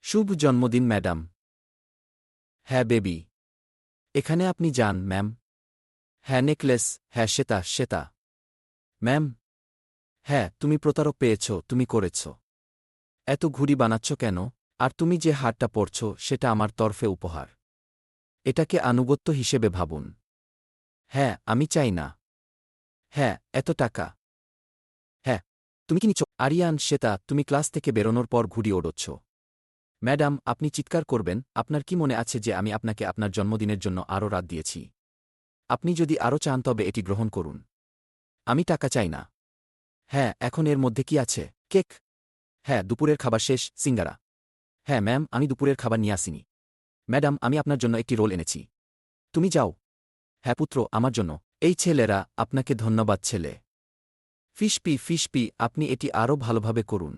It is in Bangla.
শুভ জন্মদিন ম্যাডাম। হ্যাঁ বেবি। এখানে আপনি যান ম্যাম। হ্যাঁ নেকলেস, হ্যাঁ শ্বেতা। ম্যাম। হ্যাঁ তুমি প্রতারক পেয়েছ, তুমি করেছ। এত ঘুড়ি বানাচ্ছ কেন? আর তুমি যে হারটা পরছ সেটা আমার তরফে উপহার। এটাকে আনুগত্য হিসেবে ভাবুন। হ্যাঁ আমি চাই না। হ্যাঁ এত টাকা। হ্যাঁ তুমি কি নিচ্ছ? আরিয়ান, শ্বেতা, তুমি ক্লাস থেকে বেরোনোর পর ঘুড়ি ওড়োচ্ছ। ম্যাডাম আপনি চিৎকার করবেন। আপনার কি মনে আছে যে আমি আপনাকে আপনার জন্মদিনের জন্য আরও রাত দিয়েছি? আপনি যদি আরও চান তবে এটি গ্রহণ করুন। আমি টাকা চাই না। হ্যাঁ এখন এর মধ্যে কি আছে? কেক। হ্যাঁ দুপুরের খাবার শেষ, সিঙ্গারা। হ্যাঁ ম্যাম আমি দুপুরের খাবার নিয়ে আসিনি। ম্যাডাম আমি আপনার জন্য একটি রোল এনেছি। তুমি যাও। হ্যাঁ পুত্র আমার জন্য। এই ছেলেরা, আপনাকে ধন্যবাদ ছেলে। ফিশপি আপনি এটি আরও ভালোভাবে করুন।